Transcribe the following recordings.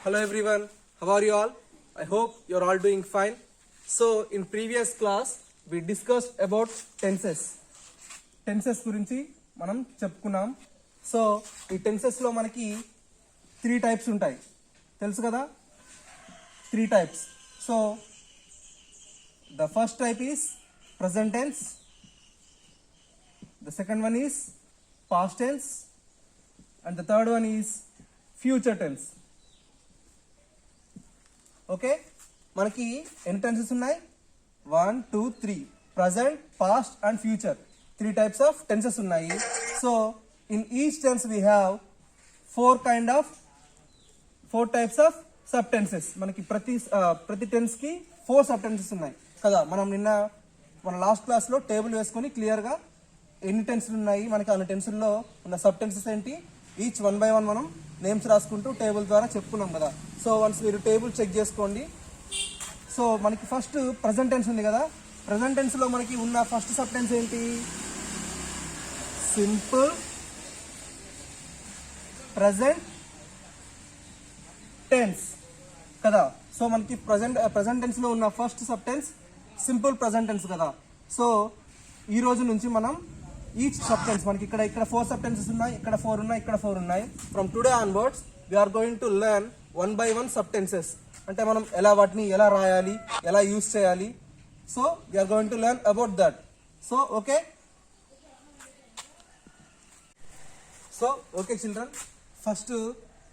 Hello everyone, how are you all? I hope you're all doing fine. So in previous class we discussed about tenses. Tenses గురించి మనం చెప్పుకున్నాం. So ఈ tenses లో మనకి 3 types ఉంటాయి, తెలుసు కదా? 3 types. So the first type is present tense, the second one is past tense, and the third one is future tense. Okay, మనకి ఎన్ని టెన్సెస్ ఉన్నాయి? 1 2 3 present, past and future, 3 types of tenses ఉన్నాయి. So in each tense we have 4 types of sub tenses. మనకి ప్రతి tense కి 4 sub tenses ఉన్నాయి కదా. మనం మన లాస్ట్ క్లాస్ లో టేబుల్ వేసుకొని క్లియర్ గా ఎన్ని టెన్సులు ఉన్నాయి, మనకి అన్ని టెన్సుల్లో ఉన్న సబ్ టెన్సెస్ ఏంటి, ఈచ్ 1 by 1 మనం నేమ్స్ రాసుకుంటూ టేబుల్ ద్వారా చెప్పుకున్నాం కదా. సో వన్స్ మీరు టేబుల్ చెక్ చేసుకోండి. సో మనకి ఫస్ట్ ప్రజెంట్ టెన్స్ ఉంది కదా. ప్రజెంట్ టెన్స్ లో మనకి ఉన్న ఫస్ట్ సబ్ టెన్స్ ఏంటి? సింపుల్ ప్రజెంట్ టెన్స్ కదా. సో మనకి ప్రజెంట్ టెన్స్ లో ఉన్న first sub tense simple present tense కదా. సో ఈ రోజు నుంచి మనం ఈచ్ సబ్ టెన్స్, మనకి ఇక్కడ 4 సబ్ టెన్సెస్ ఉన్నాయి, ఇక్కడ 4 ఉన్నాయి, ఇక్కడ 4 ఉన్నాయి. From today onwards we are going to learn 1 by 1 sub tenses. అంటే మనం వాటిని ఎలా రాయాలి, ఎలా యూజ్ చేయాలి. So we are going to learn about that. So okay children, first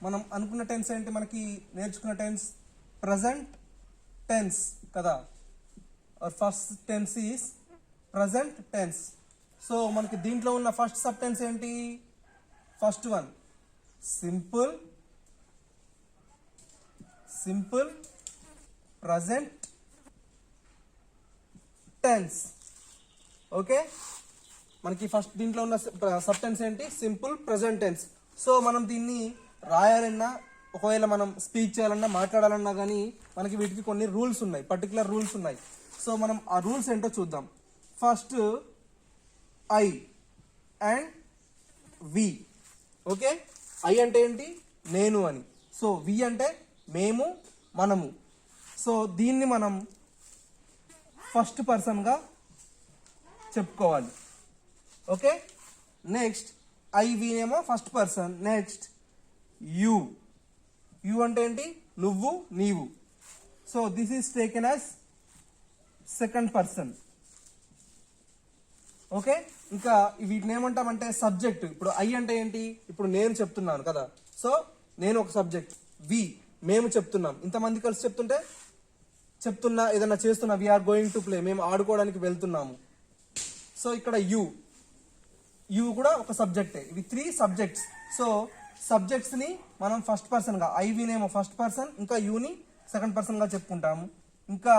మనం అనుకున్న టెన్స్ ఏంటి, మనకి నేర్చుకున్న టెన్స్ ప్రజెంట్ టెన్స్ కదా. First tense is present tense. So మనకి దీంట్లో ఉన్న ఫస్ట్ సబ్ టెన్స్ ఏంటి? First one simple present tense. Okay, మనకి ఫస్ట్ దీంట్లో ఉన్న సబ్ టెన్స్ ఏంటి? Simple present tense. సో మనం దీన్ని రాయాలన్నా, ఒకవేళ మనం స్పీక్ చేయాలన్నా, మాట్లాడాలన్నా కానీ మనకి వీటికి కొన్ని రూల్స్ ఉన్నాయి, పర్టికులర్ రూల్స్ ఉన్నాయి. సో మనం ఆ రూల్స్ ఏంటో చూద్దాం. First I and we. Okay, I అంటే ఏంటి? నేను అని. సో వి అంటే మేము, మనము. సో దీన్ని మనం ఫస్ట్ పర్సన్గా చెప్పుకోవాలి. ఓకే, నెక్స్ట్ ఐ వి ఏమో first person. Next you. You అంటే ఏంటి? నువ్వు, నీవు. So this is taken as second person. Okay, ఇంకా వీటిని ఏమంటామంటే సబ్జెక్ట్. ఇప్పుడు ఐ అంటే ఏంటి? ఇప్పుడు నేను చెప్తున్నాను కదా. సో నేను ఒక సబ్జెక్ట్. వి మేము చెప్తున్నాం, ఇంతమంది కలిసి చెప్తున్నా, ఏదైనా చేస్తున్నా. వీఆర్ గోయింగ్ టు ప్లే, మేము ఆడుకోవడానికి వెళ్తున్నాము. సో ఇక్కడ యు కూడా ఒక సబ్జెక్టే. ఇవి 3 సబ్జెక్ట్స్. సో సబ్జెక్ట్స్ ని మనం ఫస్ట్ పర్సన్ గా, ఐ వినేమో ఫస్ట్ పర్సన్, ఇంకా యుని సెకండ్ పర్సన్ గా చెప్పుకుంటాము. ఇంకా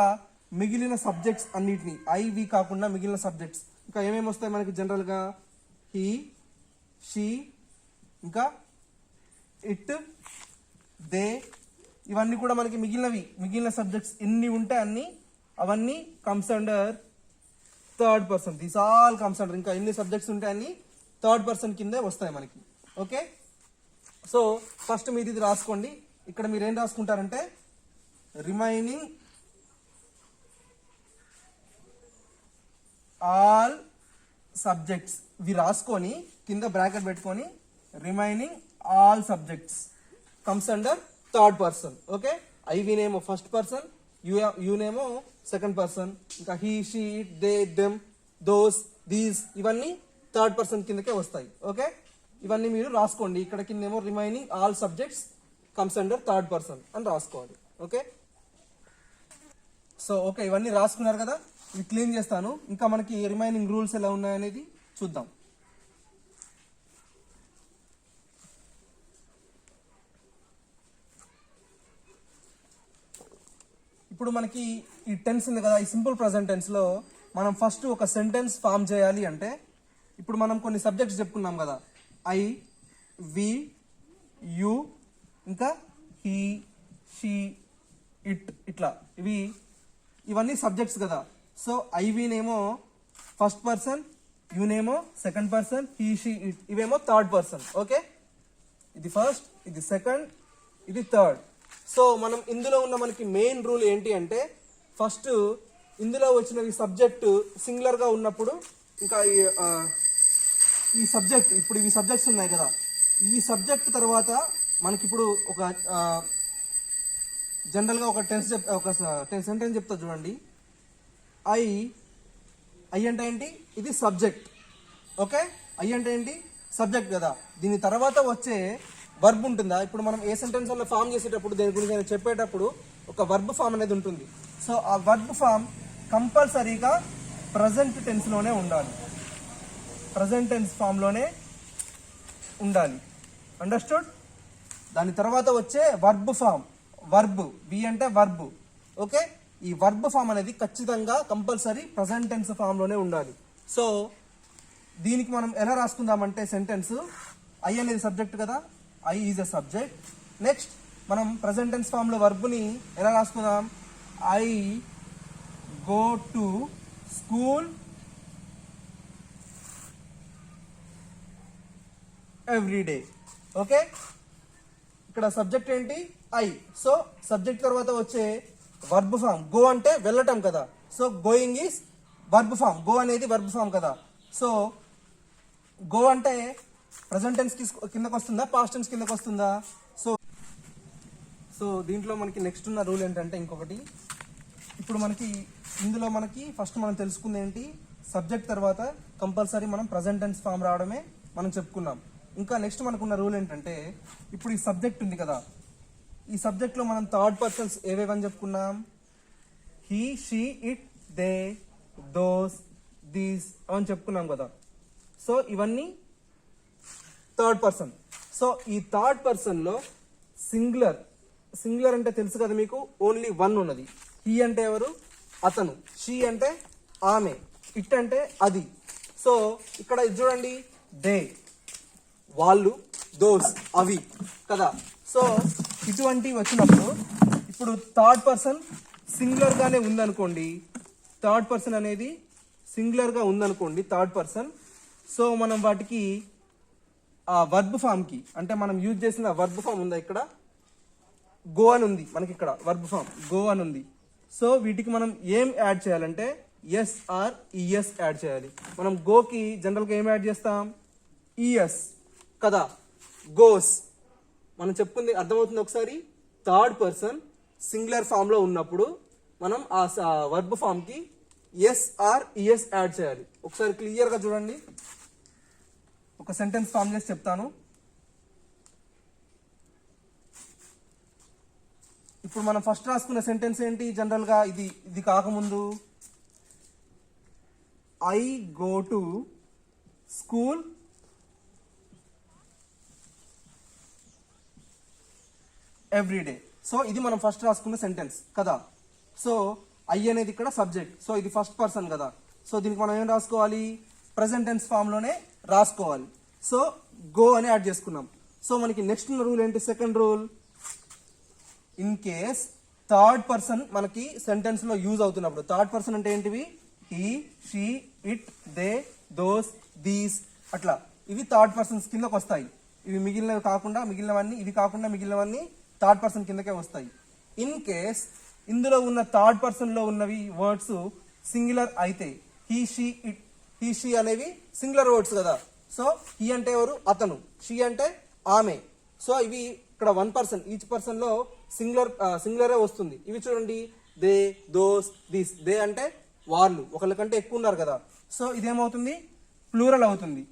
మిగిలిన సబ్జెక్ట్స్ అన్నిటిని, ఐ వి కాకుండా మిగిలిన సబ్జెక్ట్స్ ఇంకా ఏమేమి వస్తాయి మనకి జనరల్ గా? హీ, షీ, ఇంకా ఇట్, దే. ఇవన్నీ కూడా మనకి మిగిలిన సబ్జెక్ట్స్ ఎన్ని ఉంటే అన్ని, అవన్నీ comes under third person. This all comes under, ఇంకా ఎన్ని సబ్జెక్ట్స్ ఉంటే అన్ని థర్డ్ పర్సన్ కిందే వస్తాయి మనకి. ఓకే, సో ఫస్ట్ మీరు ఇది రాసుకోండి. ఇక్కడ మీరు ఏం రాసుకుంటారంటే రిమైనింగ్ ఆల్ సబ్జెక్ట్స్. ఇవి రాసుకొని కింద బ్రాకెట్ పెట్టుకొని remaining all subjects comes under third person. Okay, I వినేమో ఫస్ట్ పర్సన్, యునేమో సెకండ్ పర్సన్, ఇంకా he, she, it, they, them, those, these ఇవన్నీ థర్డ్ పర్సన్ కిందకే వస్తాయి. ఓకే, ఇవన్నీ మీరు రాసుకోండి. ఇక్కడ కిందేమో remaining all subjects comes under third person అని రాసుకోవాలి. ఓకే, సో ఓకే, ఇవన్నీ రాసుకున్నారు కదా. ఇవి క్లీన్ చేస్తాను. ఇంకా మనకి రిమైనింగ్ రూల్స్ ఎలా ఉన్నాయనేది చూద్దాం. ఇప్పుడు మనకి ఈ టెన్స్ ఉంది కదా, ఈ సింపుల్ ప్రజెంట్ టెన్స్ లో మనం ఫస్ట్ ఒక సెంటెన్స్ ఫామ్ చేయాలి అంటే, ఇప్పుడు మనం కొన్ని సబ్జెక్ట్స్ చెప్పుకున్నాం కదా, ఐ, వి, యు, ఇంకా హీ, షీ, ఇట్, ఇట్లా ఇవన్నీ సబ్జెక్ట్స్ కదా. సో ఐ వినేమో ఫస్ట్ పర్సన్, యునేమో second person, he, she, it ఇవేమో థర్డ్ పర్సన్. ఓకే, ఇది ఫస్ట్, ఇది సెకండ్, ఇది థర్డ్. సో మనం ఇందులో ఉన్న మనకి మెయిన్ రూల్ ఏంటి అంటే ఫస్ట్ ఇందులో వచ్చినవి సబ్జెక్ట్ సింగులర్ గా ఉన్నప్పుడు ఇంకా ఈ సబ్జెక్ట్ ఇప్పుడు ఇవి సబ్జెక్ట్స్ ఉన్నాయి కదా, ఈ సబ్జెక్ట్ తర్వాత మనకి ఇప్పుడు ఒక జనరల్ గా ఒక సెంటెన్స్ చెప్తా చూడండి. ఐ అంటే ఏంటి, ఇది సబ్జెక్ట్. ఓకే, ఐ అంటే ఏంటి, సబ్జెక్ట్ కదా. దీని తర్వాత వచ్చే వర్బ్ ఉంటుందా, ఇప్పుడు మనం ఏ సెంటెన్స్ వల్ల ఫామ్ చేసేటప్పుడు దేని గురించి నేను చెప్పేటప్పుడు ఒక వర్బ్ ఫామ్ అనేది ఉంటుంది. సో ఆ వర్బ్ ఫామ్ కంపల్సరీగా ప్రజెంట్ టెన్స్ లోనే ఉండాలి, ప్రజెంట్ టెన్స్ ఫామ్ లోనే ఉండాలి. అండర్స్టూడ్? దాని తర్వాత వచ్చే వర్బ్ ఫామ్, వర్బ్ వి అంటే వర్బ్. ఓకే, ఈ వర్బ్ ఫామ్ అనేది ఖచ్చితంగా కంపల్సరీ ప్రజెంట్ టెన్స్ ఫామ్ లోనే ఉండాలి. సో దీనికి మనం ఎలా రాసుకుందామంటే సెంటెన్స్, ఐ అనేది సబ్జెక్ట్ కదా, I is a subject. Next మనం ప్రజెంట్ టెన్స్ ఫామ్ లో వర్బ్ ని ఎలా రాసుకుందాం, I go to school every day. Okay, ఇక్కడ సబ్జెక్ట్ ఏంటి, ఐ. సో సబ్జెక్ట్ తర్వాత వచ్చే వర్బ్ ఫామ్, గో అంటే వెళ్ళటం కదా, so going is verb form, go అనేది వర్బ్ ఫామ్ కదా. సో గో అంటే ప్రజెంట్ టెన్స్ కిందకు వస్తుందా, పాస్ట్ టెన్స్ కిందకు వస్తుందా? సో దీంట్లో మనకి నెక్స్ట్ ఉన్న రూల్ ఏంటంటే ఇంకొకటి, ఇప్పుడు మనకి ఇందులో మనకి ఫస్ట్ మనం తెలుసుకుంది ఏంటి, సబ్జెక్ట్ తర్వాత కంపల్సరీ మనం ప్రజెంట్ టెన్స్ ఫామ్ రావడమే మనం చెప్పుకున్నాం. ఇంకా నెక్స్ట్ మనకున్న రూల్ ఏంటంటే, ఇప్పుడు ఈ సబ్జెక్ట్ ఉంది కదా, ఈ సబ్జెక్ట్ లో మనం థర్డ్ పర్సన్స్ ఏవేవని చెప్పుకున్నాం, he, she, it, they, those, these అని చెప్పుకున్నాం కదా. సో ఇవన్నీ థర్డ్ పర్సన్. సో ఈ థర్డ్ పర్సన్ లో సింగులర్, సింగులర్ అంటే తెలుసు కదా మీకు, ఓన్లీ వన్ ఉన్నది. హీ అంటే ఎవరు, అతను, షీ అంటే ఆమె, ఇట్ అంటే అది. సో ఇక్కడ ఇది చూడండి, దే వాళ్ళు, దోస్ అవి కదా. సో ఇటువంటివి వచ్చినప్పుడు ఇప్పుడు థర్డ్ పర్సన్ సింగులర్ గానే ఉందనుకోండి, థర్డ్ పర్సన్ అనేది సింగులర్ గా ఉందనుకోండి థర్డ్ పర్సన్. సో మనం వాటికి ఆ వర్బ్ ఫామ్ కి, అంటే మనం యూజ్ చేసిన వర్బ్ ఫామ్ ఉందా, ఇక్కడ గో అని ఉంది మనకి, ఇక్కడ వర్బ్ ఫామ్ గో అని ఉంది. సో వీటికి మనం ఏం యాడ్ చేయాలంటే ఎస్ ఆర్ ఈఎస్ యాడ్ చేయాలి. మనం గోకి జనరల్ గా ఏం యాడ్ చేస్తాం, ఈఎస్ కదా, గోస్. మనం చెప్పుకుంది అర్థమవుతుంది ఒకసారి, థర్డ్ పర్సన్ సింగులర్ ఫామ్ లో ఉన్నప్పుడు మనం ఆ వర్బ్ ఫామ్ కి ఎస్ ఆర్ ఈఎస్ యాడ్ చేయాలి. ఒకసారి క్లియర్ గా చూడండి, ఒక సెంటెన్స్ ఫామ్ చేసి చెప్తాను. ఇప్పుడు మనం ఫస్ట్ రాసుకున్న సెంటెన్స్ ఏంటి, జనరల్ గా ఇది కాకముందు, I go to school every day. So ఇది మనం ఫస్ట్ రాసుకున్న సెంటెన్స్ కదా. సో ఐ అనేది ఇక్కడ సబ్జెక్ట్, సో ఇది ఫస్ట్ పర్సన్ కదా. సో దీనికి మనం ఏం రాసుకోవాలి, ప్రెసెంట్ టెన్స్ ఫామ్ లోనే రాసుకోవాలి. సో గో అని యాడ్ చేసుకున్నాం. సో మనకి నెక్స్ట్ ఉన్న రూల్ ఏంటి, second rule, in case third person మనకి సెంటెన్స్ లో యూజ్ అవుతున్నప్పుడు, థర్డ్ పర్సన్ అంటే ఏంటివి, he, she, it, they, those, these అట్లా, ఇవి థర్డ్ పర్సన్స్ కిందకి వస్తాయి. ఇవి మిగిలినవి కాకుండా మిగిలినవన్నీ, ఇవి కాకుండా మిగిలినవన్నీ థర్డ్ పర్సన్ కిందకే వస్తాయి. ఇన్ కేస్ ఇందులో ఉన్న థర్డ్ పర్సన్ లో ఉన్నవి వర్డ్స్ సింగులర్ అయితే, he, she, it, he, she అనేవి సింగులర్ వర్డ్స్ కదా. సో హీ అంటే ఎవరు, అతను, షీ అంటే ఆమె. సో ఇవి ఇక్కడ వన్ పర్సన్, ఈచ్ పర్సన్ లో సింగులరే వస్తుంది. ఇవి చూడండి, దే, దోస్, దీస్. దే అంటే వాళ్ళు, ఒకళ్ళ కంటే ఎక్కువ ఉన్నారు కదా. సో ఇదేమవుతుంది, ప్లూరల్ అవుతుంది.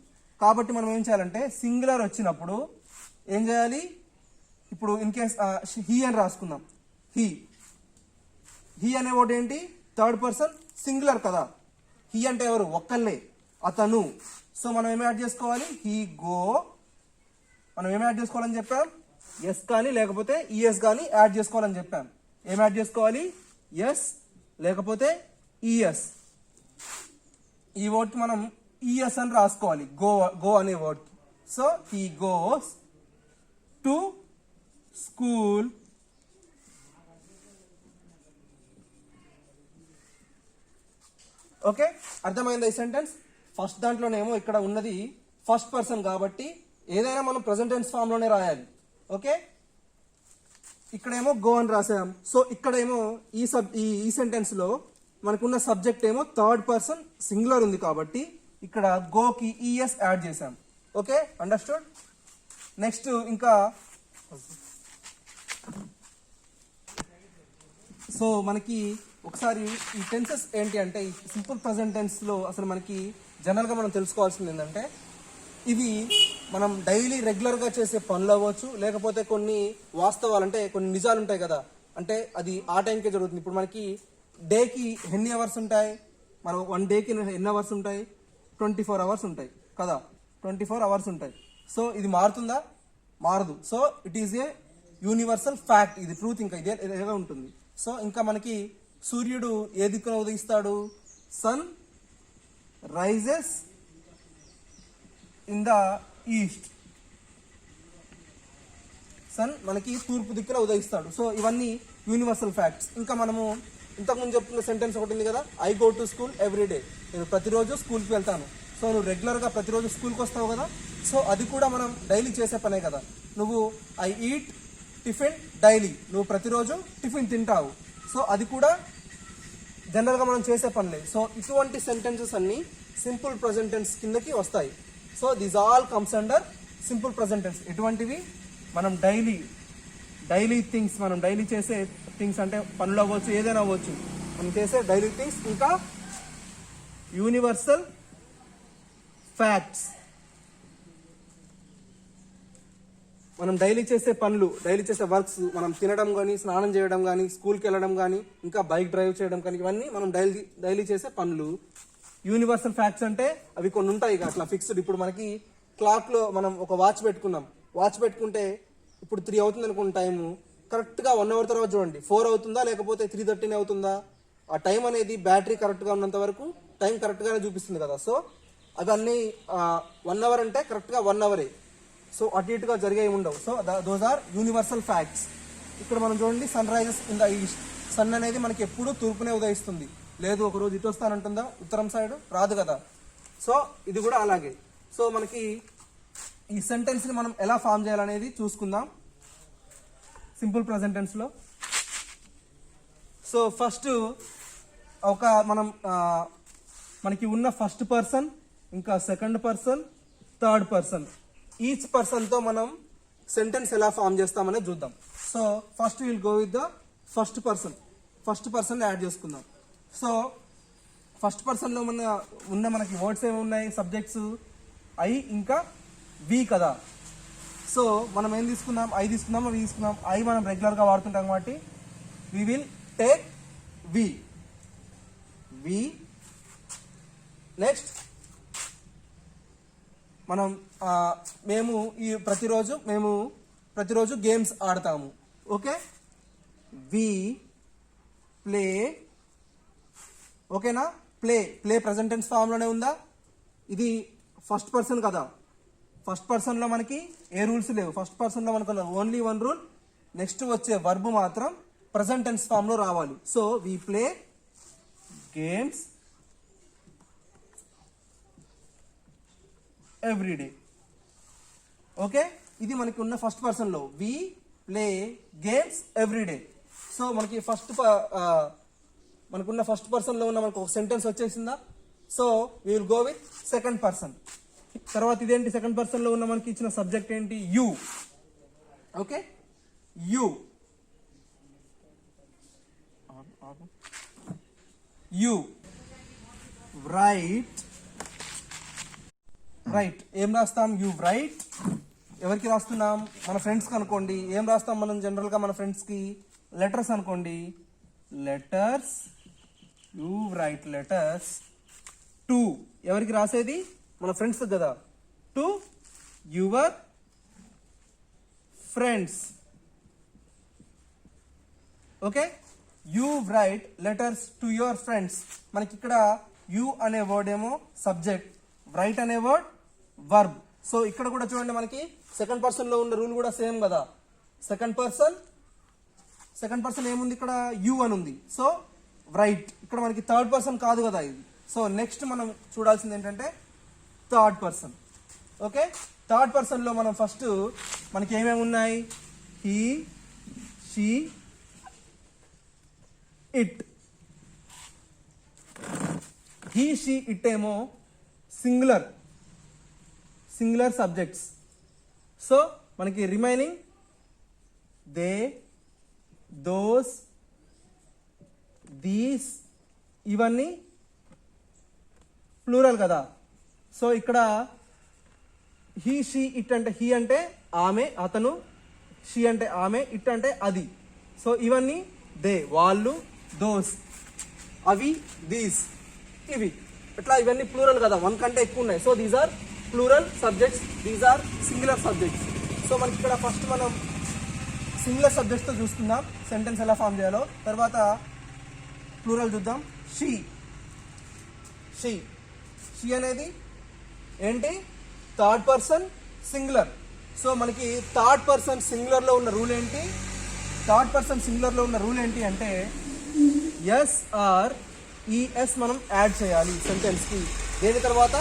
కాబట్టి మనం ఏం చేయాలంటే సింగులర్ వచ్చినప్పుడు ఏం చేయాలి, ఇప్పుడు ఇన్ కేస్ హీ అని రాసుకుందాం. హీ అనే వర్డ్ ఏంటి, థర్డ్ పర్సన్ సింగులర్ కదా. హీ అంటే ఎవరు, ఒక్కళ్ళే, అతను. సో మనం ఏం యాడ్ చేసుకోవాలి, హీ గో. మనం ఏం యాడ్ చేసుకోవాలని చెప్పాం, ఎస్ కానీ లేకపోతే ఈఎస్ కానీ యాడ్ చేసుకోవాలని చెప్పాం. ఏం యాడ్ చేసుకోవాలి, ఎస్ లేకపోతే ఈఎస్. ఈ వర్డ్ కి మనం ఈఎస్ అని రాసుకోవాలి, గో అనే వర్డ్ కి. So he goes to school okay, అర్థమైంది ఈ సెంటెన్స్. ఫస్ట్ దాంట్లోనేమో ఇక్కడ ఉన్నది ఫస్ట్ పర్సన్ కాబట్టి ఏదైనా మనం ప్రెసెంట్ టెన్స్ ఫామ్ లోనే రాయాలి. ఓకే, ఇక్కడేమో గో అని రాసాం. సో ఇక్కడేమో ఈ సెంటెన్స్ లో మనకున్న సబ్జెక్ట్ ఏమో థర్డ్ పర్సన్ సింగులర్ ఉంది కాబట్టి ఇక్కడ గోకి ఈఎస్ యాడ్ చేసాం. Okay, understood. నెక్స్ట్ ఇంకా సో మనకి ఒకసారి ఈ టెన్సెస్ ఏంటి అంటే ఈ సింపుల్ ప్రజెంట్ టెన్స్ లో అసలు మనకి జనరల్గా మనం తెలుసుకోవాల్సింది ఏంటంటే ఇవి మనం డైలీ రెగ్యులర్గా చేసే పనులు అవ్వచ్చు, లేకపోతే కొన్ని వాస్తవాలు అంటే కొన్ని నిజాలు ఉంటాయి కదా, అంటే అది ఆ టైంకే జరుగుతుంది. ఇప్పుడు మనకి డేకి ఎన్ని అవర్స్ ఉంటాయి, మనం 1 డేకి ఎన్ని అవర్స్ ఉంటాయి, 24 అవర్స్ ఉంటాయి కదా, 24 అవర్స్ ఉంటాయి. సో ఇది మారుతుందా? మారదు. So it is a universal fact, ఇది ట్రూత్, ఇంకా ఇదే ఉంటుంది. సో ఇంకా మనకి సూర్యుడు ఏ దిక్కున ఉదయిస్తాడు? Sun rises in the east. Sun మనకి తూర్పు దిక్కున ఉదయిస్తాడు. సో ఇవన్నీ యూనివర్సల్ ఫ్యాక్ట్స్. ఇంకా మనము ఇంతకుముందు చెప్తున్న సెంటెన్స్ ఒకటి ఉంది కదా, I go to school every day. నేను ప్రతిరోజు స్కూల్కి వెళ్తాను. సో నువ్వు రెగ్యులర్గా ప్రతిరోజు స్కూల్కి వస్తావు కదా, సో అది కూడా మనం డైలీ చేసే పనే కదా. నువ్వు ఐ ఈట్ టిఫిన్ డైలీ, నువ్వు ప్రతిరోజు టిఫిన్ తింటావు. సో అది కూడా జనరల్గా మనం చేసే పనులే. సో ఇటువంటి సెంటెన్సెస్ అన్ని సింపుల్ ప్రజెంట్ టెన్స్ కిందకి వస్తాయి. So these all comes under simple present tense. ఎటువంటివి? మనం డైలీ థింగ్స్, మనం డైలీ చేసే థింగ్స్ అంటే పనులు అవ్వచ్చు, ఏదైనా అవ్వచ్చు, మనం చేసే డైలీ థింగ్స్. ఇంకా యూనివర్సల్ ఫ్యాక్ట్స్, మనం డైలీ చేసే పనులు, డైలీ చేసే వర్క్స్, మనం తినడం కానీ, స్నానం చేయడం కానీ, స్కూల్కి వెళ్ళడం కానీ, ఇంకా బైక్ డ్రైవ్ చేయడం కానీ, ఇవన్నీ మనం డైలీ చేసే పనులు. యూనివర్సల్ ఫ్యాక్ట్స్ అంటే అవి కొన్ని ఉంటాయి ఇక అట్లా ఫిక్స్డ్. ఇప్పుడు మనకి క్లాక్లో మనం ఒక వాచ్ పెట్టుకున్నాం, వాచ్ పెట్టుకుంటే ఇప్పుడు 3 అవుతుంది అనుకున్న టైము, కరెక్ట్గా 1 అవర్ తర్వాత చూడండి 4 అవుతుందా లేకపోతే 3:13 అవుతుందా? ఆ టైం అనేది బ్యాటరీ కరెక్ట్గా ఉన్నంత వరకు టైం కరెక్ట్గానే చూపిస్తుంది కదా. సో అవన్నీ 1 అవర్ అంటే కరెక్ట్గా 1 అవరే. సో అటు ఇటుగా జరిగేవి ఉండవు. So those are universal facts. ఇక్కడ మనం చూడండి, sun rises in the east. Sun అనేది మనకి ఎప్పుడూ తూర్పునే ఉదయిస్తుంది. లేదు ఒకరోజు ఇటు వస్తానంటుందా, ఉత్తరం సైడ్ రాదు కదా. సో ఇది కూడా అలాగే. సో మనకి ఈ సెంటెన్స్ని మనం ఎలా ఫామ్ చేయాలనేది చూసుకుందాం సింపుల్ ప్రజెంట్ టెన్స్లో. సో ఫస్ట్ ఒక మనకి ఉన్న ఫస్ట్ పర్సన్, ఇంకా second person, third person, each పర్సన్తో మనం సెంటెన్స్ ఎలా ఫామ్ చేస్తామనేది చూద్దాం. So first will go with the first person add చేసుకుందాం. సో ఫస్ట్ పర్సన్లో మనకి వర్డ్స్ ఏమి ఉన్నాయి, సబ్జెక్ట్స్ ఐ ఇంకా వి కదా. సో మనం ఏం తీసుకుందాం, ఐ తీసుకుందాం, వి తీసుకుందాం. ఐ మనం రెగ్యులర్గా వాడుతుంటాం కాబట్టి we will take we. Next మేము ప్రతిరోజు గేమ్స్ ఆడతాము. Okay, we play. ఓకేనా? ప్లే ప్రజెంట్ టెన్స్ ఫామ్లోనే ఉందా? ఇది ఫస్ట్ పర్సన్ కదా, ఫస్ట్ పర్సన్లో మనకి ఏ రూల్స్ లేవు. ఫస్ట్ పర్సన్లో మనకు ఓన్లీ 1 రూల్, నెక్స్ట్ వచ్చే వర్బ్ మాత్రం ప్రజెంట్ టెన్స్ ఫామ్లో రావాలి. So we play games everyday. Okay, ఇది మనకి ఉన్న ఫస్ట్ పర్సన్లో we play games everyday. So మనకి మనకున్న ఫస్ట్ పర్సన్లో ఉన్న మనకు ఒక సెంటెన్స్ వచ్చేసిందా. So we will go with second person. తర్వాత ఇదేంటి, సెకండ్ పర్సన్లో ఉన్న మనకి ఇచ్చిన సబ్జెక్ట్ ఏంటి? యూ. Okay, you right. ఏం రాస్తాం? You right. ఎవరికి రాస్తున్నాం? మన ఫ్రెండ్స్కి అనుకోండి. ఏం రాస్తాం మనం జనరల్గా మన ఫ్రెండ్స్కి? లెటర్స్ అనుకోండి, letters. You right letters to. ఎవరికి రాసేది? మన ఫ్రెండ్స్ కదా. To your friends. Okay, you right letters to your friends. మనకి ఇక్కడ యూ అనే వర్డ్ ఏమో సబ్జెక్ట్, రైట్ అనే వర్డ్ వర్బ్. సో ఇక్కడ కూడా చూడండి, మనకి సెకండ్ పర్సన్లో ఉన్న రూల్ కూడా సేమ్ కదా. సెకండ్ పర్సన్ ఏముంది ఇక్కడ? యూ అని ఉంది. So right. ఇక్కడ మనకి థర్డ్ పర్సన్ కాదు కదా ఇది. సో నెక్స్ట్ మనం చూడాల్సింది ఏంటంటే థర్డ్ పర్సన్. ఓకే, థర్డ్ పర్సన్లో మనం ఫస్ట్ మనకి ఏమేమి ఉన్నాయి? He, she it. He she it ఏమో సింగులర్ సబ్జెక్ట్స్. సో మనకి రిమైనింగ్ దే, దోస్, దీస్ ఇవన్నీ ప్లూరల్ కదా. సో ఇక్కడ హీ షీ ఇట్ అంటే హీ అంటే ఆమె అతను, షీ అంటే ఆమె, ఇట్ అంటే అది. సో ఇవన్నీ దే వాళ్ళు, దోస్ అవి, దీస్ ఇవి, ఇట్లా ఇవన్నీ ప్లూరల్ కదా, వన్ కంటే ఎక్కువ ఉన్నాయి. So these are plural subjects, these are singular subjects. So మనకి ఇక్కడ ఫస్ట్ మనం సింగులర్ సబ్జెక్ట్స్తో చూసుకుందాం సెంటెన్స్ ఎలా ఫామ్ చేయాలో. తర్వాత ప్లూరల్ చూద్దాం. షీ అనేది ఏంటి? Third person singular. సో మనకి థర్డ్ పర్సన్ సింగులర్లో ఉన్న రూల్ ఏంటి? అంటే ఎస్ ఆర్ ఈఎస్ మనం యాడ్ చేయాలి సెంటెన్స్కి. దేని తర్వాత?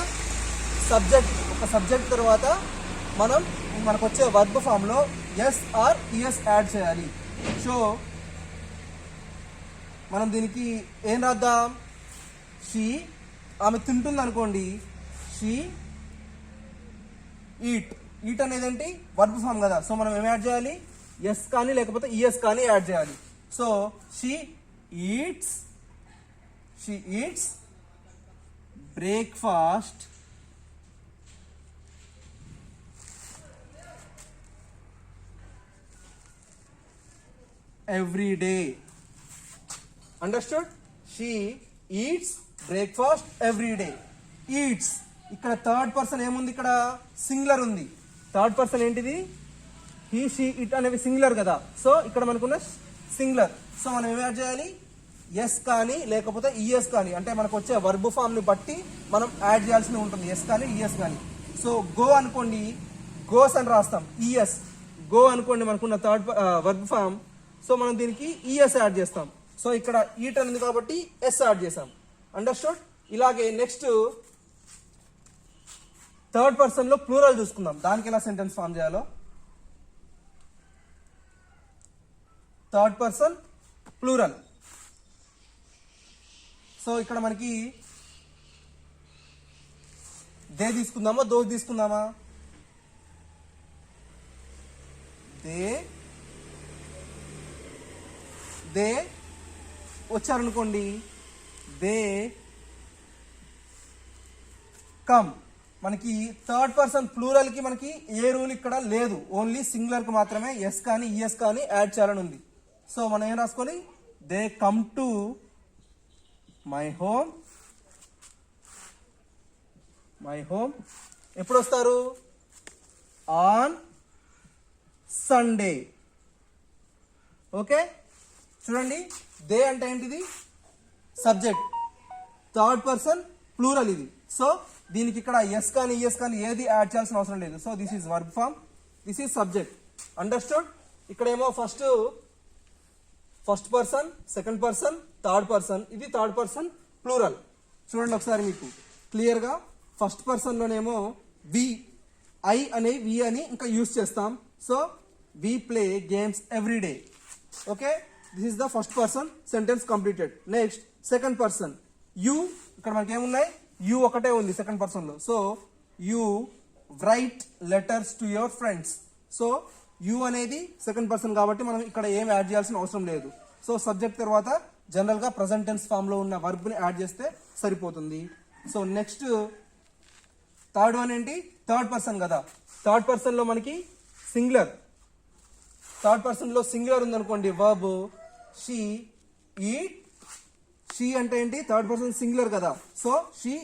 సబ్జెక్ట్. ఒక సబ్జెక్ట్ తర్వాత మనకు వచ్చే వర్బ్ ఫామ్లో ఎస్ ఆర్ ఈఎస్ యాడ్ చేయాలి. సో మనం దీనికి ఏం రాద్దాం? షీ, ఆమె తింటుంది అనుకోండి, షీ ఈట్ అనేది ఏంటి? వర్బ్ ఫామ్ కదా. సో మనం ఏం యాడ్ చేయాలి? ఎస్ కానీ లేకపోతే ఈఎస్ కానీ యాడ్ చేయాలి. So she eats breakfast every day. Understood? She eats breakfast every day. Eats. ఇక్కడ థర్డ్ పర్సన్ ఏముంది? ఇక్కడ సింగులర్ ఉంది. థర్డ్ పర్సన్ ఏంటిది? హీ షీ ఇట్ అనేవి సింగులర్ కదా. సో ఇక్కడ మనకున్న సింగులర్. సో మనం ఏం యాడ్ చేయాలి? ఎస్ కానీ లేకపోతే ఈఎస్ కానీ, అంటే మనకు వచ్చే వర్బ్ ఫామ్ ని బట్టి మనం యాడ్ చేయాల్సి ఉంటుంది. ఎస్ కానీ ఈఎస్ కానీ. సో గో అనుకోండి, గోస్ అని రాస్తాం. ఈఎస్ గో అనుకోండి మనకున్న థర్డ్ వర్బ్ ఫామ్. సో మనం దీనికి ఈఎస్ యాడ్ చేస్తాం. సో ఇక్కడ ఈట్ అనేది కాబట్టి ఎస్ యాడ్ చేసాం. అండర్స్టూడ్? ఇలాగే నెక్స్ట్ థర్డ్ పర్సన్ లో ప్లూరల్ చూసుకుందాం. దానికి ఎలా సెంటెన్స్ ఫామ్ చేయాలో. Third person plural. సో ఇక్కడ మనకి దే తీసుకుందామా దోస్ తీసుకుందామా? దే వచ్చారనుకోండి, దే కమ్. మనకి థర్డ్ పర్సన్ ప్లూరల్ కి మనకి ఏ రూల్ ఇక్కడ లేదు, ఓన్లీ సింగులర్ కి మాత్రమే ఎస్ కానీ ఈఎస్ కానీ యాడ్ చేయాలని ఉంది. సో మనం ఏం రాసుకొని, they come to my home. ఎప్పుడు వస్తారు? On Sunday. ఓకే, చూడండి, దే అంటే ఏంటిది? సబ్జెక్ట్. థర్డ్ పర్సన్ ప్లూరల్ ఇది. సో దీనికి ఇక్కడ ఎస్ కానీ ఈఎస్ కానీ ఏది యాడ్ చేయాల్సిన అవసరం లేదు. So this is verb form, this is subject. Understood? ఇక్కడ ఏమో first person, second person, third person. ఇది థర్డ్ పర్సన్ ప్లూరల్. చూడండి ఒకసారి మీకు క్లియర్ గా. ఫస్ట్ పర్సన్ లోనేమో వి, ఐ అనే వి అని ఇంకా యూజ్ చేస్తాం. So we play games every day. Okay, this is the first person. Sentence completed. Next second person you. ఇక్కడ మనకి ఏమున్నాయి? యూ ఒకటే ఉంది సెకండ్ పర్సన్ లో. So you right letters to your friends. So you అనేది second person కాబట్టి మనం ఇక్కడ ఏం యాడ్ చేయాల్సిన అవసరం లేదు. సో సబ్జెక్ట్ తర్వాత జనరల్ గా ప్రెసెంట్ టెన్స్ ఫామ్ లో ఉన్న వర్బ్ ని యాడ్ చేస్తే సరిపోతుంది. సో నెక్స్ట్ థర్డ్ వన్ ఏంటి? థర్డ్ పర్సన్ కదా. థర్డ్ పర్సన్ లో మనకి సింగులర్. థర్డ్ పర్సన్ లో సింగులర్ ఉందనుకోండి వర్బ్ షీ ఈట్. షీ అంటే ఏంటి? థర్డ్ పర్సన్ సింగులర్ కదా. సో షీ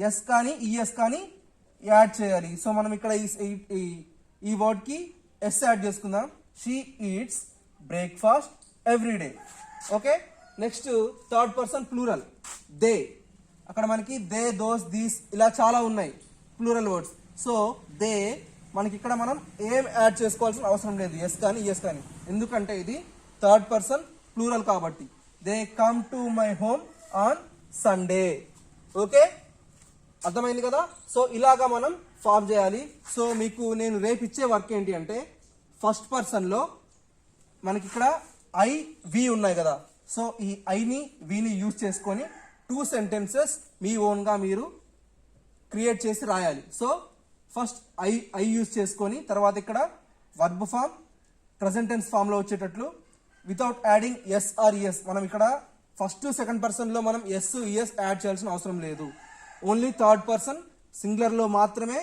ఎస్ కానీ ఈఎస్ కానీ యాడ్ చేయాలి. సో మనం ఇక్కడ ఈ వర్డ్ కి ఎస్ యాడ్ చేసుకుందాం. She eats breakfast every day. Okay, next third person plural they. అక్కడ మనకి దే, దోస్, దీస్ ఇలా చాలా ఉన్నాయి ప్లూరల్ వర్డ్స్. సో దే మనకి ఇక్కడ మనం ఏం యాడ్ చేసుకోవాల్సిన అవసరం లేదు, ఎస్ కానీ ఈఎస్ కానీ. ఎందుకంటే ఇది థర్డ్ పర్సన్ ప్లూరల్ కాబట్టి. They come to my home on Sunday. Okay, అర్థమైంది కదా. సో ఇలాగా మనం ఫామ్ చేయాలి. సో మీకు నేను రేపు ఇచ్చే వర్క్ ఏంటి అంటే, ఫస్ట్ పర్సన్ లో మనకి ఇక్కడ ఐ వి ఉన్నాయి కదా, సో ఈ ఐని విని యూజ్ చేసుకొని 2 సెంటెన్సెస్ మీ ఓన్గా మీరు క్రియేట్ చేసి రాయాలి. సో ఫస్ట్ ఐ యూజ్ చేసుకొని తర్వాత ఇక్కడ వర్బ్ ఫామ్ ప్రజెంట్ టెన్స్ ఫామ్లో వచ్చేటట్లు without adding S or E S. మనం ఇక్కడ ఫస్ట్ సెకండ్ పర్సన్లో మనం ఎస్ ఈఎస్ యాడ్ చేయాల్సిన అవసరం లేదు. ఓన్లీ థర్డ్ పర్సన్ సింగులర్లో మాత్రమే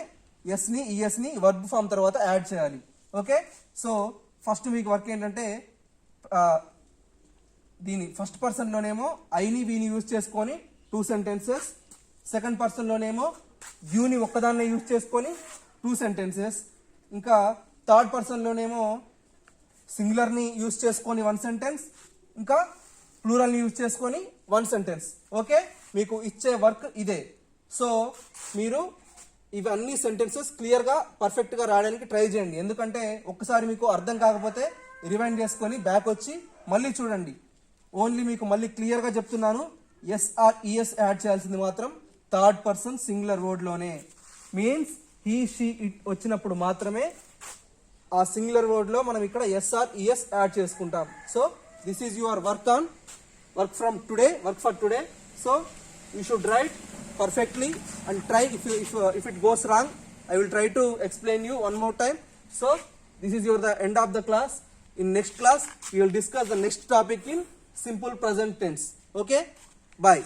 ఎస్ని ఈఎస్ని వర్బ్ ఫామ్ తర్వాత యాడ్ చేయాలి. ఓకే, సో ఫస్ట్ మీకు వర్క్ ఏంటంటే దీని ఫస్ట్ పర్సన్లోనేమో ఐని వీని యూజ్ చేసుకొని 2 సెంటెన్సెస్, సెకండ్ పర్సన్లోనేమో యూని ఒక్కదాన్నే యూజ్ చేసుకొని 2 సెంటెన్సెస్, ఇంకా థర్డ్ పర్సన్లోనేమో సింగులర్ని యూజ్ చేసుకొని 1 సెంటెన్స్, ఇంకా ప్లూరల్ని యూజ్ చేసుకొని 1 సెంటెన్స్. ఓకే, మీకు ఇచ్చే వర్క్ ఇదే. సో మీరు ఇవన్నీ సెంటెన్సెస్ క్లియర్గా పర్ఫెక్ట్గా రాయడానికి ట్రై చేయండి. ఎందుకంటే ఒక్కసారి మీకు అర్థం కాకపోతే రివైండ్ చేసుకొని బ్యాక్ వచ్చి మళ్ళీ చూడండి. ఓన్లీ మీకు మళ్ళీ క్లియర్గా చెప్తున్నాను, ఎస్ఆర్ ఈఎస్ యాడ్ చేయాల్సింది మాత్రం థర్డ్ పర్సన్ సింగులర్ వర్డ్లోనే. మీన్స్ హీ షీ ఇట్ వచ్చినప్పుడు మాత్రమే ఆ సింగులర్ వర్డ్లో మనం ఇక్కడ ఎస్ఆర్ ఈఎస్ యాడ్ చేసుకుంటాం. So this is your work from today, work for today. So you should write perfectly and try. If it goes wrong, I will try to explain you one more time. So this is the end of the class. In next class we will discuss the next topic in simple present tense. Okay, bye.